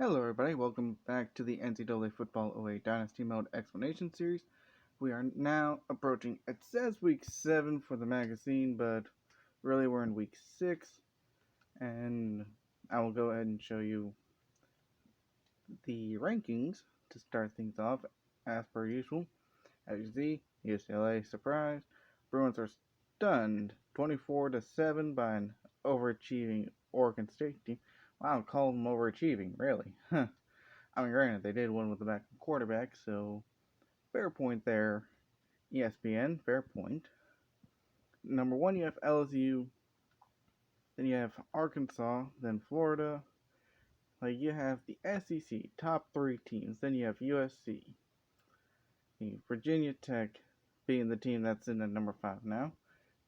Hello everybody, welcome back to the NCAA Football OA Dynasty Mode Explanation Series. We are now approaching, it says week 7 for the magazine, but really we're in week 6, and I will go ahead and show you the rankings to start things off as per usual. As you see, UCLA surprised, Bruins are stunned 24-7 by an overachieving Oregon State team. Wow, call them overachieving, really. I mean, granted, they did win with the backup quarterback, so fair point there. ESPN, fair point. Number 1, you have LSU. Then you have Arkansas. Then Florida. You have the SEC, top 3 teams. Then you have USC. Virginia Tech being the team that's in at number 5 now.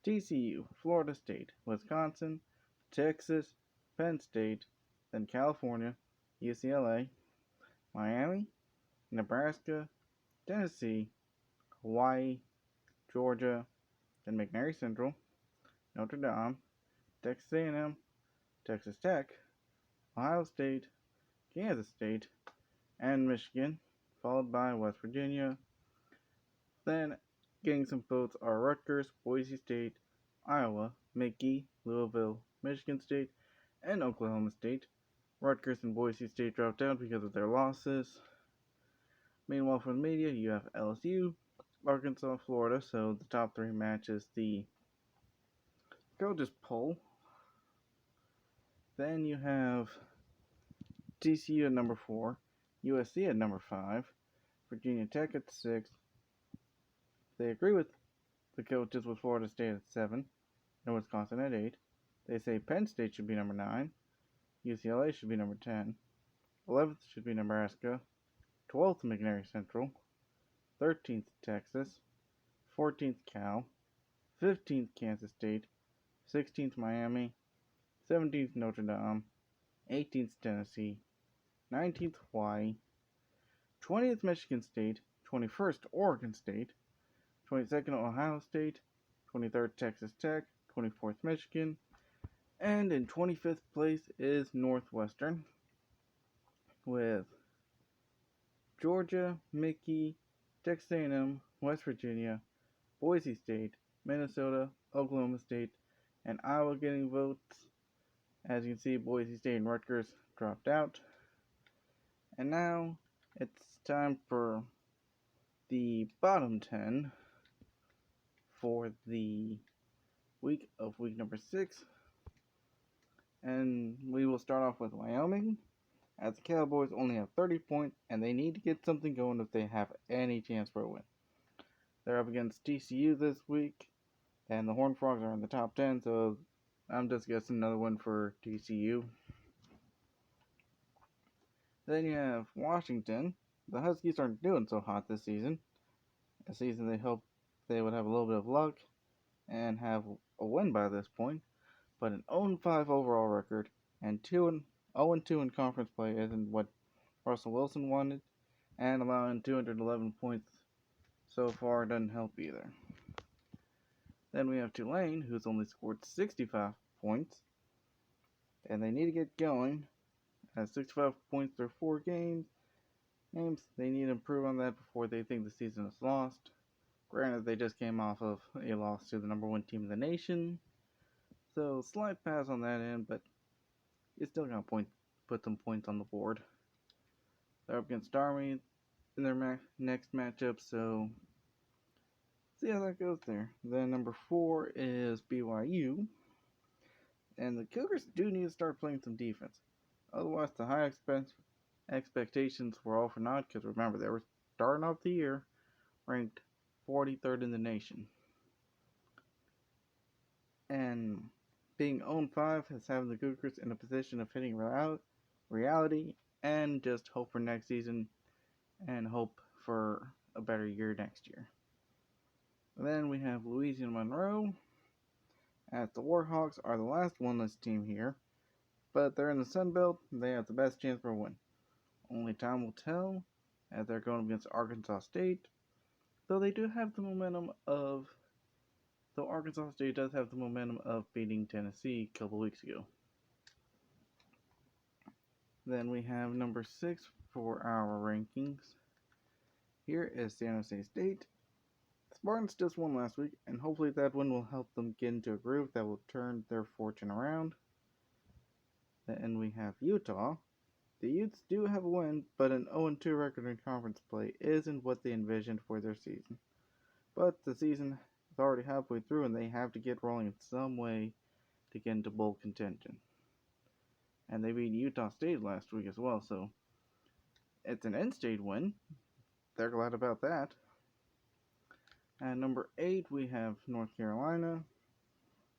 TCU, Florida State, Wisconsin, Texas, Penn State, then California, UCLA, Miami, Nebraska, Tennessee, Hawaii, Georgia, then McNary Central, Notre Dame, Texas A&M, Texas Tech, Ohio State, Kansas State, and Michigan, followed by West Virginia. Then getting some votes are Rutgers, Boise State, Iowa, Mickey, Louisville, Michigan State, and Oklahoma State. Rutgers and Boise State dropped out because of their losses. Meanwhile, for the media, you have LSU, Arkansas, Florida, so the top 3 matches the coaches poll. Then you have TCU at number 4, USC at number 5, Virginia Tech at 6. They agree with the coaches with Florida State at 7, and Wisconsin at 8. They say Penn State should be number 9, UCLA should be number 10, 11th should be Nebraska, 12th McNary Central, 13th Texas, 14th Cal, 15th Kansas State, 16th Miami, 17th Notre Dame, 18th Tennessee, 19th Hawaii, 20th Michigan State, 21st Oregon State, 22nd Ohio State, 23rd Texas Tech, 24th Michigan, and in 25th place is Northwestern, with Georgia, Mickey, Texas A&M, West Virginia, Boise State, Minnesota, Oklahoma State, and Iowa getting votes. As you can see, Boise State and Rutgers dropped out. And now it's time for the bottom 10 for the week number 6. And we will start off with Wyoming, as the Cowboys only have 30 points, and they need to get something going if they have any chance for a win. They're up against TCU this week, and the Horned Frogs are in the top 10, so I'm just guessing another win for TCU. Then you have Washington. The Huskies aren't doing so hot this season. A season they hoped they would have a little bit of luck and have a win by this point, but an 0-5 overall record and 0-2 in conference play isn't what Russell Wilson wanted, and allowing 211 points so far doesn't help either. Then we have Tulane, who's only scored 65 points, and they need to get going. At 65 points through 4 games, they need to improve on that before they think the season is lost. Granted, they just came off of a loss to the number 1 team in the nation, so slight pass on that end, but you still got to put some points on the board. They're up against Army in their next matchup, so see how that goes there. Then number 4 is BYU, and the Cougars do need to start playing some defense. Otherwise, the high expectations were all for naught, because remember, they were starting off the year ranked 43rd in the nation. And being 0-5 has having the Cougars in a position of hitting reality and just hope for next season and hope for a better year next year. And then we have Louisiana Monroe, as the Warhawks are the last winless team here, but they're in the Sun Belt and they have the best chance for a win. Only time will tell, as they're going against Arkansas State, though Arkansas State does have the momentum of beating Tennessee a couple weeks ago. Then we have number 6 for our rankings. Here is San Jose State. Spartans just won last week, and hopefully that win will help them get into a groove that will turn their fortune around. Then we have Utah. The Utes do have a win, but an 0-2 record in conference play isn't what they envisioned for their season. But the season is already halfway through, and they have to get rolling in some way to get into bowl contention. And they beat Utah State last week as well, so it's an in-state win. They're glad about that. At number 8, we have North Carolina.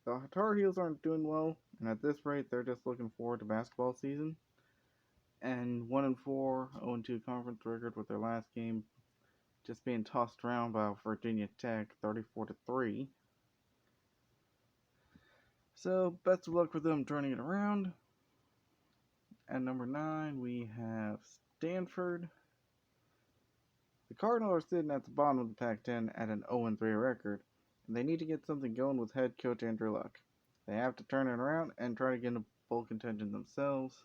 The Tar Heels aren't doing well, and at this rate, they're just looking forward to basketball season. And 1-4, 0-2 conference record with their last game just being tossed around by Virginia Tech, 34-3. So best of luck for them turning it around. At number 9, we have Stanford. The Cardinals are sitting at the bottom of the Pac-10 at an 0-3 record, and they need to get something going with head coach Andrew Luck. They have to turn it around and try to get into bowl contention themselves,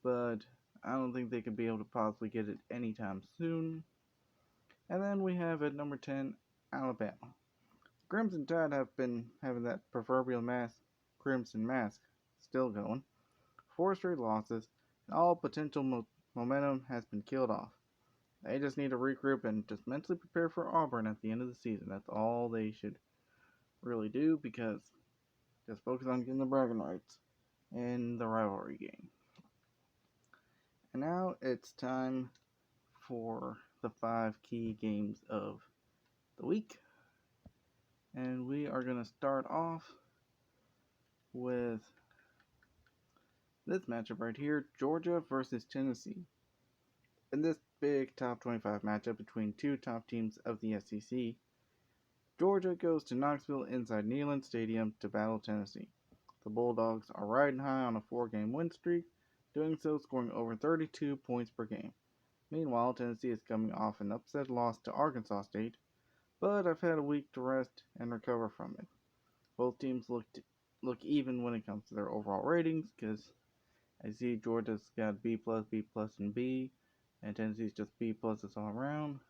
but I don't think they could be able to possibly get it anytime soon. And then we have at number 10, Alabama. Crimson Tide have been having that proverbial crimson mask still going. 4 straight losses, and all potential momentum has been killed off. They just need to regroup and just mentally prepare for Auburn at the end of the season. That's all they should really do, because just focus on getting the bragging rights in the rivalry game. And now it's time for the 5 key games of the week. And we are going to start off with this matchup right here, Georgia versus Tennessee. In this big top 25 matchup between 2 top teams of the SEC, Georgia goes to Knoxville inside Neyland Stadium to battle Tennessee. The Bulldogs are riding high on a 4-game win streak, doing so scoring over 32 points per game. Meanwhile, Tennessee is coming off an upset loss to Arkansas State, but have had a week to rest and recover from it. Both teams look even when it comes to their overall ratings, because I see Georgia's got B+, B+, and B, and Tennessee's just B+ all around.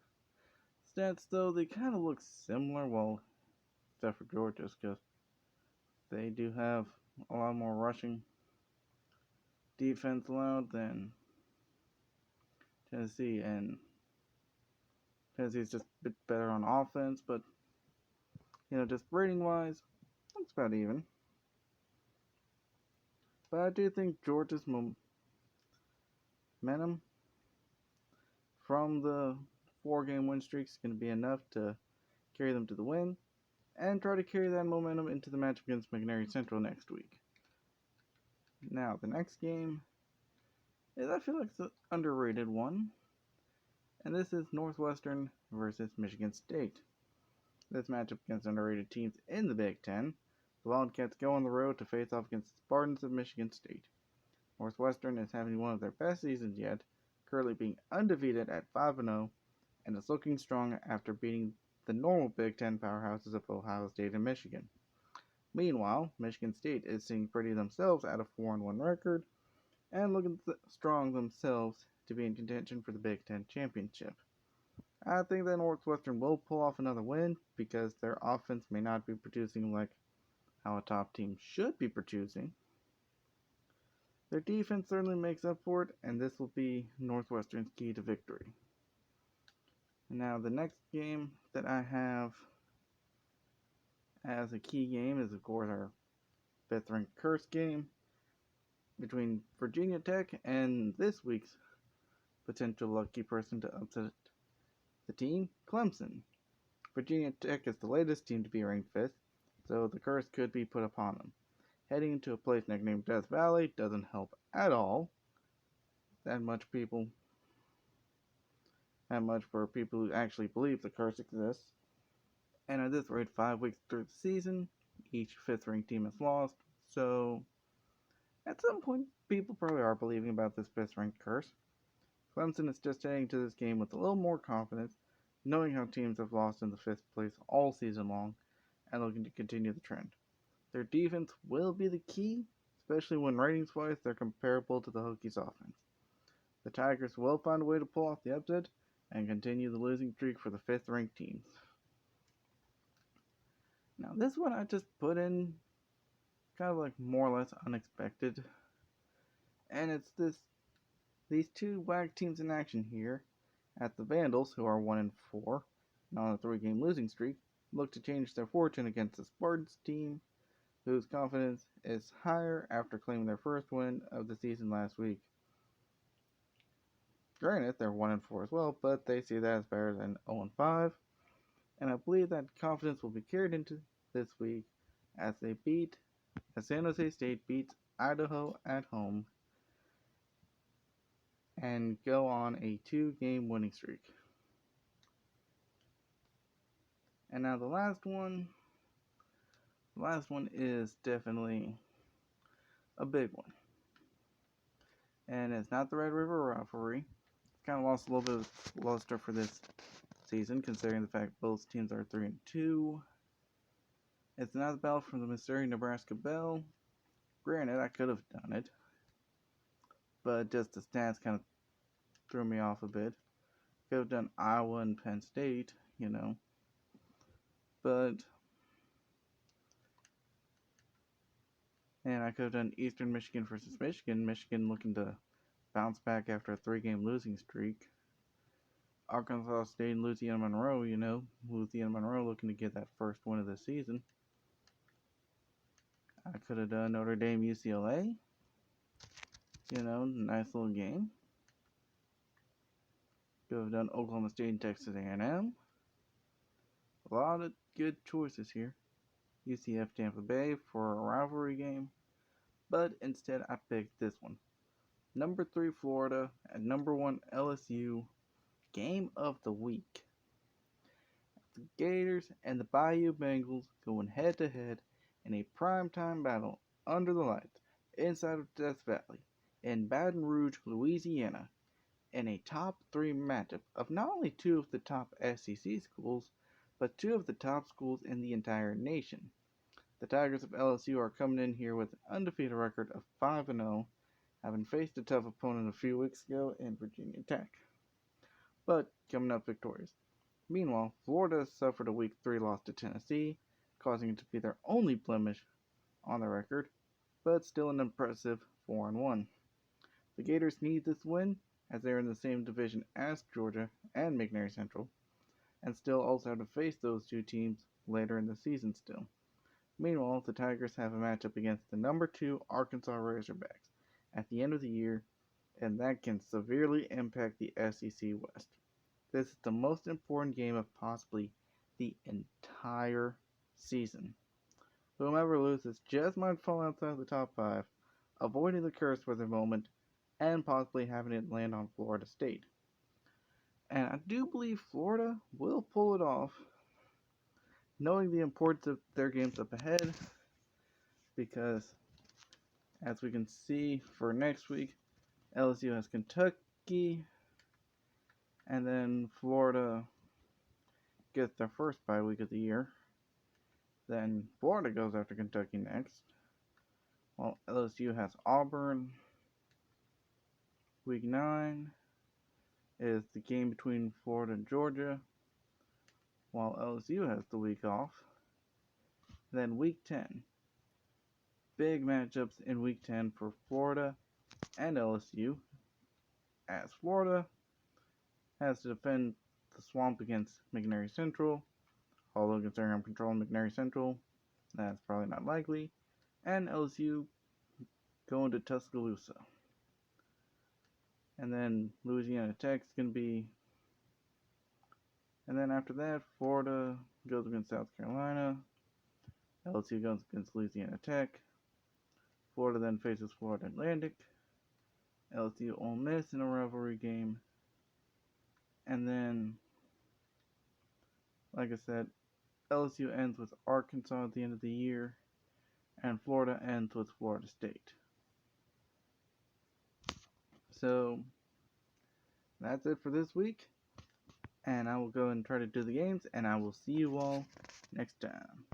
Stats, though, they kind of look similar, well, except for Georgia's, because they do have a lot more rushing defense allowed than Tennessee, and Tennessee's just a bit better on offense, but, just rating-wise, looks about even. But I do think Georgia's momentum from the 4-game win streak is going to be enough to carry them to the win, and try to carry that momentum into the match against McNary Central next week. Now, the next game is, I feel like, it's an underrated one, and this is Northwestern versus Michigan State. This matchup against underrated teams in the Big Ten. The Wildcats go on the road to face off against the Spartans of Michigan State. Northwestern is having one of their best seasons yet, currently being undefeated at 5-0, and is looking strong after beating the normal Big Ten powerhouses of Ohio State and Michigan. Meanwhile, Michigan State is sitting pretty themselves at a 4-1 record, and looking strong themselves to be in contention for the Big Ten championship. I think that Northwestern will pull off another win, because their offense may not be producing like how a top team should be producing. Their defense certainly makes up for it, and this will be Northwestern's key to victory. Now, the next game that I have as a key game is, of course, our 5th ranked curse game between Virginia Tech and this week's potential lucky person to upset the team, Clemson. Virginia Tech is the latest team to be ranked 5th, so the curse could be put upon them. Heading into a place nicknamed Death Valley doesn't help at all. That much for people who actually believe the curse exists. And at this rate, 5 weeks through the season, each 5th ranked team has lost, so at some point, people probably are believing about this 5th ranked curse. Clemson is just heading to this game with a little more confidence, knowing how teams have lost in the 5th place all season long, and looking to continue the trend. Their defense will be the key, especially when ratings-wise they're comparable to the Hokies' offense. The Tigers will find a way to pull off the upset and continue the losing streak for the 5th-ranked team. Now this one I just put in kind of like more or less unexpected, and it's these two WAC teams in action here, at the Vandals, who are 1-4 and on a 3-game losing streak, look to change their fortune against the Spartans team, whose confidence is higher after claiming their first win of the season last week. Granted, they're 1-4 as well, but they see that as better than 0-5, and I believe that confidence will be carried into this week as San Jose State beats Idaho at home and go on a 2-game winning streak. And now the last one is definitely a big one. And it's not the Red River rivalry. It's kind of lost a little bit of luster for this season, considering the fact both teams are 3-2. It's not the battle from the Missouri-Nebraska Bell. Granted, I could have done it, but just the stats kind of threw me off a bit. Could have done Iowa and Penn State, but and I could have done Eastern Michigan versus Michigan. Michigan looking to bounce back after a 3-game losing streak. Arkansas State and Louisiana Monroe, Louisiana Monroe looking to get that first win of the season. I could have done Notre Dame UCLA. Nice little game. Could have done Oklahoma State and Texas A&M. A lot of good choices here. UCF Tampa Bay for a rivalry game. But instead I picked this one. Number 3 Florida and number 1 LSU. Game of the week. The Gators and the Bayou Bengals going head to head in a primetime battle under the lights inside of Death Valley in Baton Rouge, Louisiana, in a top 3 matchup of not only 2 of the top SEC schools, but 2 of the top schools in the entire nation. The Tigers of LSU are coming in here with an undefeated record of 5-0, having faced a tough opponent a few weeks ago in Virginia Tech, but coming up victorious. Meanwhile, Florida suffered a Week 3 loss to Tennessee, causing it to be their only blemish on the record, but still an impressive 4-1. The Gators need this win, as they are in the same division as Georgia and McNair Central, and still also have to face those 2 teams later in the season still. Meanwhile, the Tigers have a matchup against the number 2 Arkansas Razorbacks at the end of the year, and that can severely impact the SEC West. This is the most important game of possibly the entire season. Whomever loses just might fall outside the top 5, avoiding the curse for the moment, and possibly having it land on Florida State. And I do believe Florida will pull it off, knowing the importance of their games up ahead, because as we can see for next week, LSU has Kentucky, and then Florida gets their first bye week of the year. Then Florida goes after Kentucky next, while LSU has Auburn. Week 9 is the game between Florida and Georgia, while LSU has the week off. Then Week 10. Big matchups in Week 10 for Florida and LSU, as Florida has to defend the Swamp against McNair Central, although considering I'm controlling McNair Central, that's probably not likely, and LSU going to Tuscaloosa. And then Louisiana Tech's going to be, and then after that, Florida goes against South Carolina, LSU goes against Louisiana Tech, Florida then faces Florida Atlantic, LSU Ole Miss in a rivalry game, and then, like I said, LSU ends with Arkansas at the end of the year, and Florida ends with Florida State. So, that's it for this week, and I will go and try to do the games, and I will see you all next time.